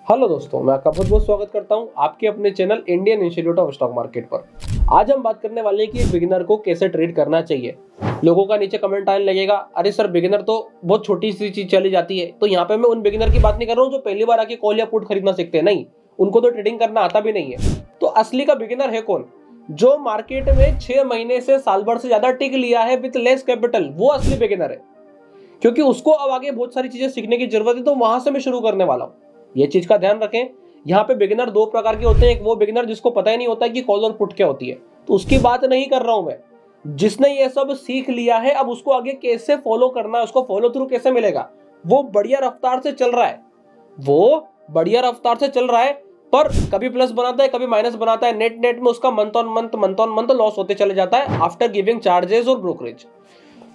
Hello दोस्तों, मैं आपका बहुत बहुत स्वागत करता हूं आपके अपने channel Indian institute of stock market पर। आज हम बात करने वाले हैं कि एक बिगिनर को कैसे ट्रेड करना चाहिए। लोगों का नीचे कमेंट आने लगेगा, अरे सर बिगिनर तो बहुत छोटी सी चीज चली जाती है। तो यहाँ पे मैं उन बिगिनर की बात नहीं कर रहा हूँ जो पहली बार आके कॉल या पुट खरीदना सीखते हैं, नहीं, उनको तो ट्रेडिंग करना आता भी नहीं है। तो असली का बिगिनर है कौन? जो मार्केट में 6 महीने से साल भर से ज्यादा टिक लिया है विथ लेस कैपिटल, वो असली बिगिनर है। क्योंकि उसको अब आगे बहुत सारी चीजें सीखने की जरूरत है, तो वहां से मैं शुरू करने वाला हूँ। ये चीज का ध्यान रखें। यहाँ पे बिगिनर दो प्रकार के होते हैं। एक वो बिगिनर जिसको पता ही नहीं होता कि कॉल और पुट क्या होती है, तो उसकी बात नहीं कर रहा हूं मैं। जिसने ये सब सीख लिया है, अब उसको आगे कैसे फॉलो करना है, उसको फॉलो थ्रू कैसे मिलेगा। वो बढ़िया रफ्तार से चल रहा है, वो बढ़िया रफ्तार से चल रहा है, पर कभी प्लस बनाता है कभी माइनस बनाता है। नेट नेट में उसका मंथ ऑन मंथ लॉस होते चले जाता है आफ्टर गिविंग चार्जेस और ब्रोकरेज।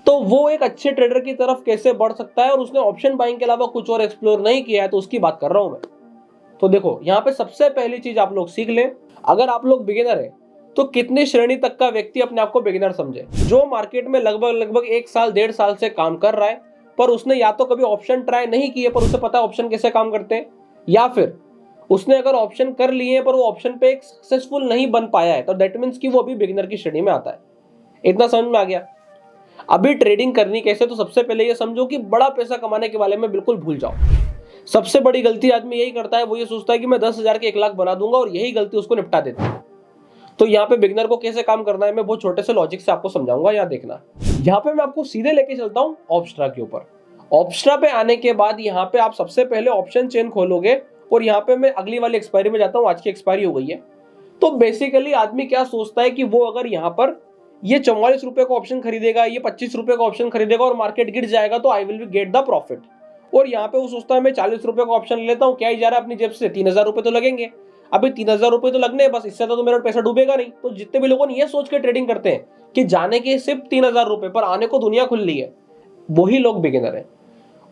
तो वो एक अच्छे ट्रेडर की तरफ कैसे बढ़ सकता है, और उसने ऑप्शन बाइंग के अलावा कुछ और एक्सप्लोर नहीं किया है, तो उसकी बात कर रहा हूं मैं। तो देखो, यहाँ पे सबसे पहली चीज आप लोग सीख लें, अगर आप लोग बिगिनर है तो कितनी श्रेणी तक का व्यक्ति अपने आप को बिगिनर समझे। जो मार्केट में लगभग लगभग 1 साल 1.5 साल से काम कर रहा है, पर उसने या तो कभी ऑप्शन ट्राई नहीं किए पर उसे पता है ऑप्शन कैसे काम करते हैं, या फिर उसने अगर ऑप्शन कर लिए हैं पर वो ऑप्शन पे एक सक्सेसफुल नहीं बन पाया है, तो दैट मीन्स कि वो अभी बिगिनर की श्रेणी में आता है। इतना समझ में आ गया? अभी ट्रेडिंग करनी कैसे, तो सबसे पहले ये समझो कि बड़ा पैसा कमाने के बारे में बिल्कुल भूल जाओ। सबसे बड़ी गलती आदमी यही करता है, वो ये सोचता है कि मैं 10,000 के 1 लाख बना दूंगा, और यही गलती उसको निपटा देती है। तो यहाँ पे बिगिनर को कैसे काम करना है, मैं बहुत छोटे से लॉजिक से आपको समझाऊंगा। यहाँ देखना, यहाँ पे मैं आपको सीधे लेके चलता हूँ ऑप्स्ट्रा के ऊपर। ऑप्स्ट्रा पे आने के बाद यहाँ पे आप सबसे पहले ऑप्शन चेन खोलोगे, और यहाँ पे मैं अगली वाली एक्सपायरी में जाता हूँ। आज की एक्सपायरी हो गई है। तो बेसिकली आदमी क्या सोचता है कि वो अगर यहाँ पर ये 44 रुपए का ऑप्शन खरीदेगा, ये 25 रुपए का ऑप्शन खरीदेगा और मार्केट गिर जाएगा, तो I will be get the profit. और यहाँ पे वो सोचता है मैं 40 रुपए का ऑप्शन लेता हूँ, क्या ही जा रहा है अपनी जेब से, 3,000 रुपए तो लगेंगे। अभी 3,000 रुपए तो लगने हैं बस, इससे तो मेरा पैसा डूबेगा नहीं। तो जितने भी लोगों ने ये सोच के ट्रेडिंग करते हैं कि जाने के सिर्फ 3,000 रुपए पर आने को दुनिया खुल ली है, वही लोग बिगिनर है।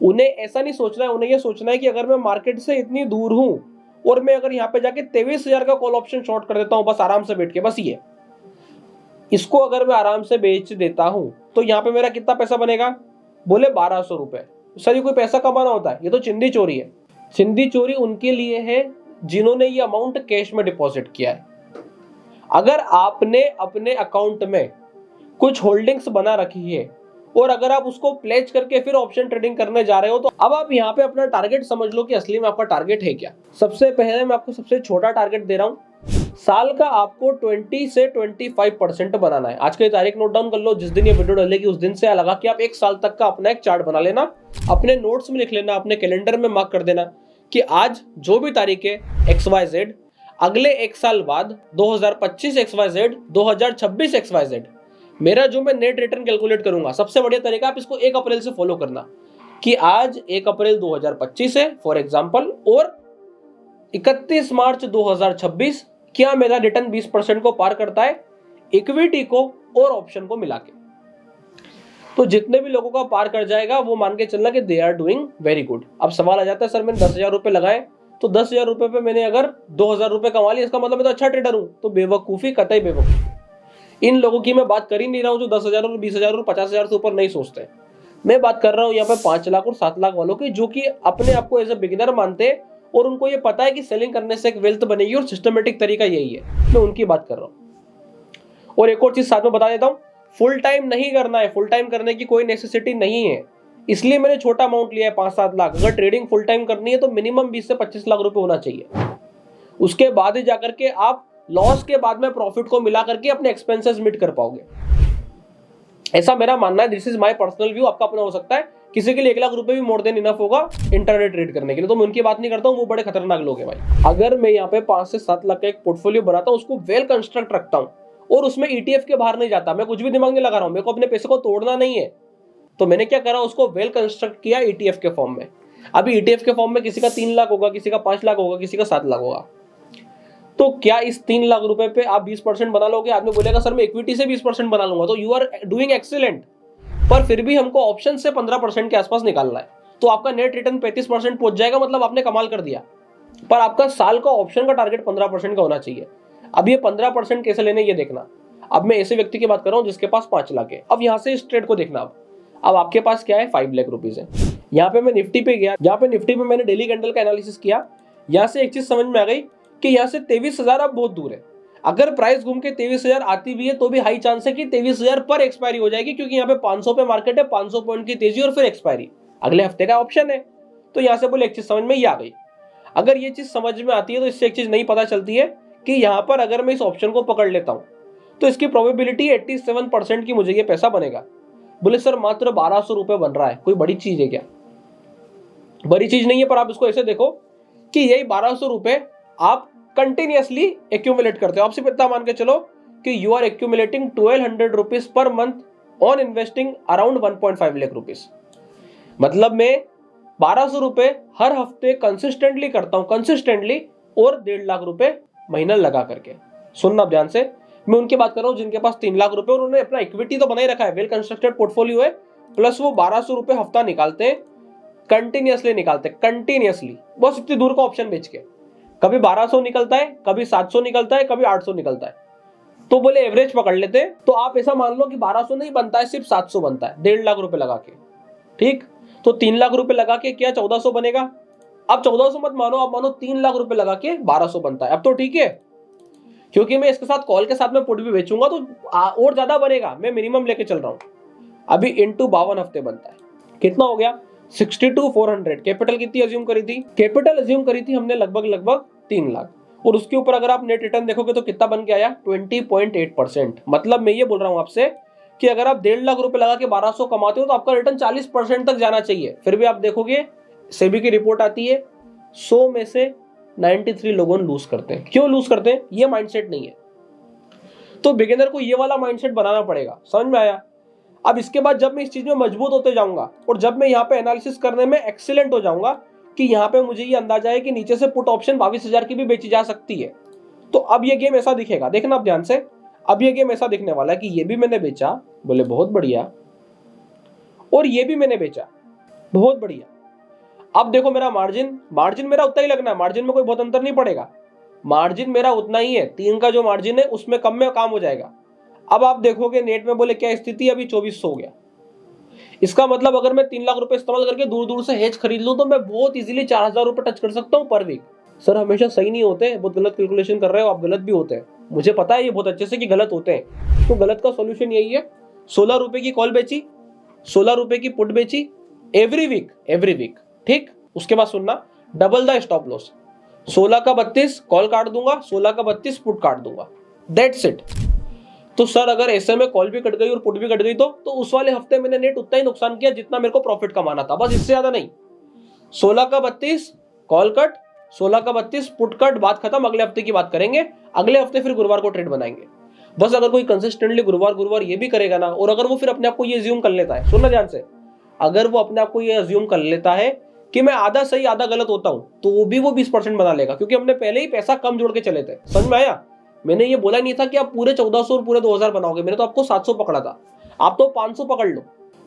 उन्हें ऐसा नहीं सोचना है, उन्हें यह सोचना है कि अगर मैं मार्केट से इतनी दूर हूं और मैं अगर यहाँ पे जाके 23,000 का कॉल ऑप्शन शॉर्ट कर देता हूं बस आराम से बैठ के, बस ये इसको अगर मैं आराम से बेच देता हूं, तो यहाँ पे मेरा कितना पैसा बनेगा? बोले 1,200 रुपए। सर ये कोई पैसा कमाना होता है? ये तो चिंदी चोरी है। चिंदी चोरी उनके लिए है जिन्होंने ये अमाउंट कैश में डिपॉजिट किया है। अगर आपने अपने अकाउंट में कुछ होल्डिंग्स बना रखी है और अगर आप उसको प्लेज करके फिर ऑप्शन ट्रेडिंग करने जा रहे हो, तो अब आप यहाँ पे अपना टारगेट समझ लो कि असली में आपका टारगेट है क्या। सबसे पहले मैं आपको सबसे छोटा टारगेट दे रहा हूँ। साल का आपको 20 से 25% बनाना है। आज की तारीख नोट डाउन कर लो, जिस दिन ये वीडियो डलेगी उस दिन से लगा कि आप 1 साल तक का अपना एक चार्ट बना लेना, अपने नोट्स में लिख लेना, अपने कैलेंडर में मार्क कर देना कि आज जो भी तारीख है XYZ, अगले 1 साल बाद 2025 XYZ, 2026 XYZ, मेरा जो मैं नेट रिटर्न कैलकुलेट करूंगा। सबसे बढ़िया तरीका, आप इसको 1 अप्रैल से फॉलो करना कि आज 1 अप्रैल 2025 है फॉर एग्जांपल, और 31 मार्च 2026 क्या मेरा रिटर्न 20% को पार करता है, इक्विटी को और ऑप्शन को मिला के। तो जितने भी लोगों का पार कर जाएगा वो मान के चलना कि they are doing very good. अब सवाल आ जाता है, सर मैंने 10,000 रुपए लगाए, तो 10,000 रुपए पे मैंने अगर 2,000 रुपए कमा लिए, इसका मतलब मैं तो अच्छा ट्रेडर हूं। तो बेवकूफी, कतई बेवकूफी। इन लोगों की मैं बात कर ही नहीं रहा हूं जो 10,000 और 20,000 और 50,000 से ऊपर नहीं सोचते। मैं बात कर रहा हूं यहाँ पे 5 लाख और 7 लाख वालों की, जो कि अपने आप को एज ए बिगिनर मानते हैं और उनको ये पता है कि सेलिंग करने से एक वेल्थ बनेगी और सिस्टमेटिक तरीका यही है। मैं उनकी बात कर रहा हूं। और एक और चीज साथ में बता देता हूं, फुल टाइम नहीं करना है, फुल टाइम करने की कोई नेसेसिटी नहीं है, इसलिए मैंने छोटा अमाउंट लिया है 5-7 लाख। अगर ट्रेडिंग फुल टाइम करनी है तो मिनिमम 20 से 25 लाख रुपए होना चाहिए। उसके बाद ही जाकर के आप लॉस के बाद में प्रॉफिट को मिला करके अपने एक्सपेंसेस मीट कर पाओगे। ऐसा मेरा मानना है, this is my personal view, आपका अपना हो सकता है। किसी के लिए 1 लाख रुपए भी मोर देन इनफ होगा इंटरनेट ट्रेड करने के लिए, तो मैं उनकी बात नहीं करता हूँ, वो बड़े खतरनाक लोग हैं भाई। अगर मैं यहाँ पे 5 से 7 लाख का एक पोर्टफोलियो बनाता हूँ, उसको वेल कंस्ट्रक्ट रखता हूँ और उसमें ETF के बाहर नहीं जाता, मैं कुछ भी दिमाग नहीं लगा रहा हूँ, मेरे को अपने पैसे को तोड़ना नहीं है, तो मैंने क्या करा, उसको वेल कंस्ट्रक्ट किया ETF के फॉर्म में। अभी ETF के फॉर्म में किसी का 3 लाख होगा, किसी का 5 लाख होगा, किसी का 7 लाख होगा। तो क्या इस 3 लाख रुपए पे आप 20% बना लोगे? आदमी बोलेगा सर मैं इक्विटी से 20% बना लूंगा, तो यू आर डूइंग एक्सीलेंट, पर फिर भी हमको ऑप्शन से 15% के आसपास निकालना है, तो आपका नेट रिटर्न 35% पहुंच जाएगा, मतलब आपने कमाल कर दिया। पर आपका साल का ऑप्शन का टारगेट 15% का होना चाहिए। अब ये 15% कैसे लेने, ये देखना। अब मैं ऐसे व्यक्ति की बात कर रहा हूं जिसके पास 5 लाख है। अब यहां से इस ट्रेड को देखना। अब आपके पास क्या है, 5 लाख रुपीज है। यहाँ पे मैं निफ्टी पे गया, यहाँ पे निफ्टी पे मैंने डेली कैंडल का एनालिसिस किया यहाँ से एक चीज समझ में आ गई कि यहाँ से 23,000 अब बहुत दूर है। अगर प्राइस घूम के 23,000 आती भी है तो भी हाई चांस है कि 23,000 पर एक्सपायरी हो जाएगी, क्योंकि यहाँ पे 500 पे मार्केट है, 500 पॉइंट की तेजी और फिर एक्सपायरी अगले हफ्ते का ऑप्शन है। तो यहाँ से बोले एक चीज समझ में ही आ गई। अगर ये चीज समझ में आती है तो इससे एक चीज नहीं पता चलती है कि यहाँ पर अगर मैं इस ऑप्शन को पकड़ लेता हूँ तो इसकी प्रोबेबिलिटी 87% की मुझे ये पैसा बनेगा। बोले सर मात्र 1200 रुपए बन रहा है, कोई बड़ी चीज है क्या? बड़ी चीज नहीं है, पर आप इसको ऐसे देखो कि यही 1200 रुपए आप कंटिन्यूअसली एक्यूमुलेट करते हो। आप सिर्फ इतना मान के चलो कि you are accumulating 1200 rupees per month on investing around 1.5 lakh rupees. मतलब मैं 1200 रुपए हर हफ्ते कंसिस्टेंटली करता हूं, कंसिस्टेंटली, और 1.5 लाख रुपए महीना लगा करके। सुनना ध्यान से, मैं उनकी बात कर रहा हूं जिनके पास 3 लाख रुपए और उन्होंने अपना इक्विटी तो बनाई रखा है, वेल कंस्ट्रक्टेड पोर्टफोलियो है, प्लस वो 1200 रुपए हफ्ता निकालते हैं, कंटिन्यूअसली निकालते हैं, कंटिन्यूअसली, बस इतनी दूर का ऑप्शन बेच के। कभी 1200 निकलता है, कभी 700 निकलता है, कभी 800 निकलता है। तो बोले एवरेज पकड़ लेते हैं, तो आप ऐसा मान लो कि 1200 नहीं बनता है, सिर्फ 700 बनता है 1.5 लाख रुपए लगा के। ठीक, तो 3 लाख रुपए लगा के क्या 1400 बनेगा? अब 1400 मत मानो, आप मानो 3 लाख रुपए लगा के 1200 बनता है। अब तो ठीक है, क्योंकि मैं इसके साथ कॉल के साथ में पुट भी बेचूंगा तो और ज्यादा बनेगा। मैं मिनिमम लेके चल रहा हूं, अभी इंटू 52 हफ्ते बनता है, कितना हो गया 62,400। कैपिटल कितनी अज्यूम करी थी? कैपिटल अज्यूम करी थी हमने लगभग 3 लाख, और उसके ऊपर अगर आप नेट रिटर्न देखोगे तो कितना बन के आया 20.8%। मतलब मैं ये बोल रहा हूं आपसे कि अगर आप 1.5 लाख रुपए लगा के 1200 कमाते हो तो आपका रिटर्न 40% तक जाना चाहिए। फिर भी आप देखोगे सेबी की रिपोर्ट आती है 100 में से 93 लोगों लूज करते हैं। क्यों लूज करते हैं? ये माइंडसेट नहीं है। तो बिगिनर को ये वाला माइंडसेट बनाना पड़ेगा। समझ में आया? अब इसके बाद जब मैं इस चीज में मजबूत होते जाऊंगा और जब मैं यहाँ पे एनालिसिस करने में एक्सीलेंट हो जाऊंगा कि यहाँ पे मुझे ये अंदाजा है कि नीचे से पुट ऑप्शन 22,000 की भी बेची जा सकती है, तो अब ये गेम ऐसा दिखेगा। देखना आप ध्यान से, अब ये गेम ऐसा दिखने वाला है कि ये भी मैंने बेचा, बोले बहुत बढ़िया, और ये भी मैंने बेचा, बहुत बढ़िया। अब देखो मेरा मार्जिन मेरा उतना ही लगना है, मार्जिन में कोई बहुत अंतर नहीं पड़ेगा, मार्जिन मेरा उतना ही है। 3 का जो मार्जिन है उसमें कम में काम हो जाएगा। अब आप देखोगे नेट में, बोले क्या स्थिति, अभी 2400 हो गया। इसका मतलब अगर मैं 3 लाख रुपए इस्तेमाल करके दूर दूर से हेज खरीद लूं तो मैं बहुत इजीली 4,000 रुपए टच कर सकता हूं पर वीक। सर हमेशा सही नहीं होते, बहुत गलत कैलकुलेशन कर रहे हो आप, गलत भी होते हैं, मुझे पता है ये बहुत अच्छे से कि गलत होते हैं। तो गलत का सोल्यूशन यही है, 16 रुपए की कॉल बेची, 16 रुपए की पुट बेची एवरी वीक। ठीक, उसके बाद सुनना, डबल द स्टॉप लॉस, 16 का 32 कॉल काट दूंगा, 16 का 32 पुट काट दूंगा, दैट्स इट। तो सर अगर ऐसे में कॉल भी कट गई और पुट भी कट गई तो उस वाले हफ्ते मैंने नेट उतना ही नुकसान किया जितना मेरे को प्रॉफिट कमाना था, बस इससे ज्यादा नहीं। 16 का 32 कॉल कट, 16 का 32 पुट कट, बात खत्म। अगले हफ्ते की बात करेंगे, अगले हफ्ते फिर गुरुवार को ट्रेड बनाएंगे। बस अगर कोई कंसिस्टेंटली गुरुवार ये भी करेगा ना, और अगर वो फिर अपने आप को ये अज्यूम कर लेता है, सुनना ध्यान से, अगर वो अपने आप को ये अज्यूम कर लेता है कि मैं आधा सही आधा गलत होता हूं, तो वो भी वो 20% बना लेगा, क्योंकि हमने पहले ही पैसा कम जोड़ के चले थे। समझ में आया? मैंने ये बोला नहीं था कि आप पूरे 1400 और पूरे 2000 बनाओगे, मैंने तो आपको 700 पकड़ा था, आप तो 500 पकड़ लो।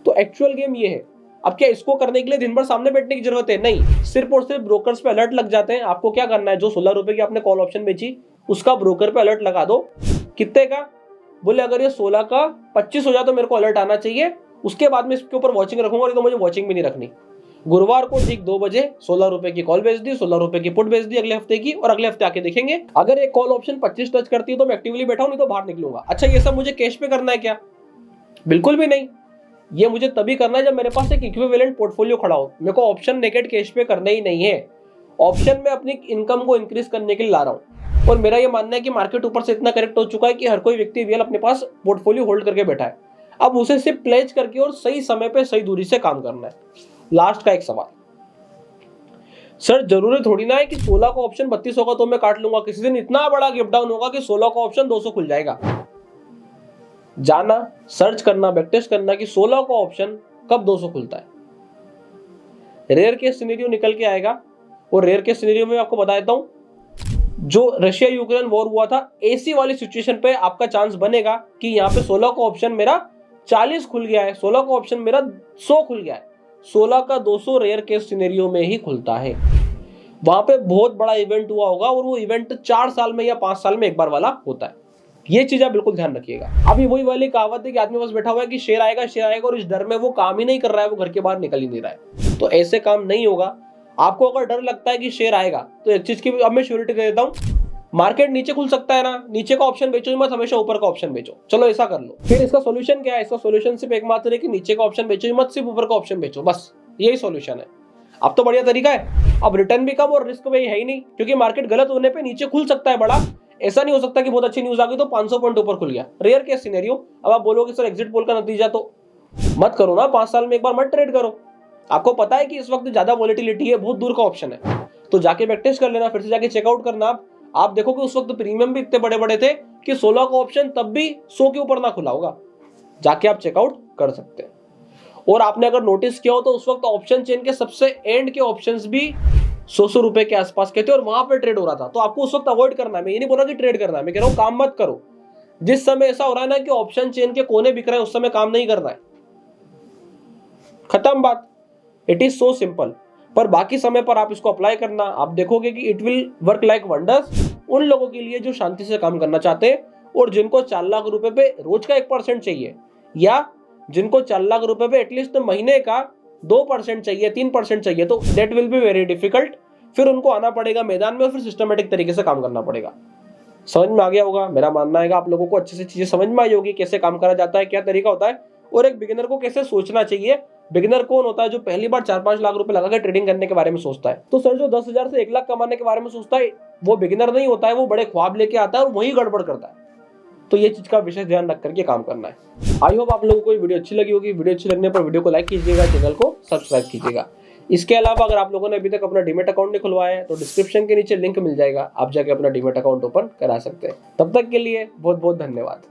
तो एक्चुअल गेम ये है। अब क्या इसको करने के लिए दिन भर सामने बैठने की जरूरत है? नहीं, सिर्फ और सिर्फ ब्रोकर्स पे अलर्ट लग जाते हैं। आपको क्या करना है, जो 16 रुपए की आपने कॉल ऑप्शन बेची उसका ब्रोकर पे अलर्ट लगा दो। कितने का? बोले अगर ये 16 का 25 हो जाए तो मेरे को अलर्ट आना चाहिए, उसके बाद में इसके ऊपर वॉचिंग रखूंगा, नहीं तो मुझे वॉचिंग भी नहीं रखनी। गुरुवार को ठीक 2 बजे 16 रुपए की कॉल बेच दी, 16 रुपए की पुट बेच दी अगले हफ्ते की, और अगले हफ्ते आके देखेंगे अगर एक कॉल ऑप्शन 25 टच करती है तो मैं एक्टिवली बैठा हूं, नहीं तो बाहर निकलूंगा। अच्छा ये सब मुझे कैश पे करना है क्या? बिल्कुल भी नहीं। ये मुझे तभी करना है जब मेरे पास एक इक्विवेलेंट पोर्टफोलियो खड़ा हो। मेरे को ऑप्शन नेकेड कैश पे करना ही नहीं है, ऑप्शन में अपनी इनकम को इंक्रीज करने के लिए ला रहा हूं। और मेरा ये मानना है कि मार्केट ऊपर से इतना करेक्ट हो चुका है कि हर कोई व्यक्ति वीएल अपने पास पोर्टफोलियो होल्ड करके बैठा है। अब उसे सिर्फ प्लेज करके और सही समय पे सही दूरी से काम करना है। लास्ट का एक सवाल, सर जरूरी थोड़ी ना है कि 16 का ऑप्शन 32 होगा तो मैं काट लूंगा। किसी दिन इतना बड़ा गिफ्ट डाउन होगा कि 16 का ऑप्शन 200 खुल जाएगा। जाना, सर्च करना, बैकटेस्ट करना कि 16 का ऑप्शन कब 200 खुलता है। रेयर केस सिनेरियो निकल के आएगा, और रेयर केस सिनेरियो में आपको बता देता हूं, जो रशिया यूक्रेन वॉर हुआ था, ऐसी वाली सिचुएशन पे आपका चांस बनेगा कि यहाँ पे 16 का ऑप्शन मेरा 40 खुल गया है, 16 का ऑप्शन मेरा 100 खुल गया है, 16 का 200 रेयर केस सिनेरियो में ही खुलता है। वहां पे बहुत बड़ा इवेंट हुआ होगा, और वो इवेंट 4 साल में या 5 साल में एक बार वाला होता है। ये चीज आप बिल्कुल ध्यान रखिएगा। अभी वही वाली कहावत है कि आदमी बस बैठा हुआ है कि शेर आएगा, और इस डर में वो काम ही नहीं कर रहा है, वो घर के बाहर निकल ही नहीं रहा है। तो ऐसे काम नहीं होगा। आपको अगर डर लगता है कि शेयर आएगा तो एक चीज की अब मैं श्योरिटी दे देता हूँ, मार्केट नीचे खुल सकता है ना, नीचे का ऑप्शन बेचो मत, हमेशा ऊपर का ऑप्शन बेचो। चलो ऐसा कर लो। फिर इसका सॉल्यूशन क्या है? इसका सॉल्यूशन सिर्फ एकमात्र है कि नीचे का ऑप्शन बेचो मत, सिर्फ ऊपर का ऑप्शन बेचो, बस यही सॉल्यूशन है। अब तो बढ़िया तरीका है, अब रिटर्न भी कम और रिस्क भी है ही नहीं, क्योंकि मार्केट गलत होने पे नीचे खुल सकता है बड़ा। ऐसा नहीं हो सकता कि बहुत अच्छी न्यूज आ गई तो 500 पॉइंट ऊपर खुल गया, रेयर केस सिनेरियो। अब आप बोलोगे सर एग्जिट पोल का नतीजा, तो मत करो ना, 5 साल में एक बार मत ट्रेड करो। आपको पता है कि इस वक्त ज्यादा वॉलेटिलिटी है, बहुत दूर का ऑप्शन है, तो जाके बैक टेस्ट कर लेना, फिर से जाके चेकआउट करना। आप देखो कि उस वक्त प्रीमियम भी इतने बड़े बड़े थे कि 16 का ऑप्शन तब भी 100 के ऊपर ना खुला होगा, जाके आप चेकआउट कर सकते हैं। और आपने अगर नोटिस किया हो तो उस वक्त ऑप्शन चेन के सबसे एंड के ऑप्शंस भी 100 रुपए के आसपास के थे और वहां पे ट्रेड हो रहा था, तो आपको उस वक्त अवॉइड करना है। मैं ये नहीं बोल रहा कि ट्रेड करना है, मैं कह रहा हूं काम मत करो। जिस समय ऐसा हो रहा है ना कि ऑप्शन चेन के कोने बिक रहे हैं, उस समय काम नहीं करना है, खत्म बात। It is so simple. पर बाकी समय पर आप इसको अप्लाई करना, आप देखोगे कि it will work like wonders उन लोगों के लिए जो शांति से काम करना चाहते हैं और जिनको 4 लाख रुपए पे रोज का 1% चाहिए, या जिनको 4 लाख रुपए पे एटलीस्ट महीने का 2% चाहिए, 3% चाहिए, तो that will be very difficult. फिर उनको आना पड़ेगा मैदान में और फिर सिस्टमेटिक तरीके से काम करना पड़ेगा। समझ में आ गया होगा? मेरा मानना है आप लोगों को अच्छे से चीजें समझ में आई होगी, कैसे काम करा जाता है, क्या तरीका होता है, और एक बिगिनर को कैसे सोचना चाहिए। बिगिनर कौन होता है? जो पहली बार 4-5 लाख रुपए लगा के ट्रेडिंग करने के बारे में सोचता है। तो सर जो 10,000 से 1 लाख कमाने के बारे में सोचता है वो बिगिनर नहीं होता है, वो बड़े ख्वाब लेके आता है और वही गड़बड़ करता है। तो ये चीज का विशेष ध्यान रख करके काम करना है। आई होप आप लोगों को ये वीडियो अच्छी लगी होगी। वीडियो अच्छी लगने पर वीडियो को लाइक कीजिएगा, चैनल को सब्सक्राइब कीजिएगा। इसके अलावा अगर आप लोगों ने अभी तक अपना डीमैट अकाउंट नहीं खुलवाया है तो डिस्क्रिप्शन के नीचे लिंक मिल जाएगा, आप जाके अपना डीमैट अकाउंट ओपन करा सकते हैं। तब तक के लिए बहुत बहुत धन्यवाद।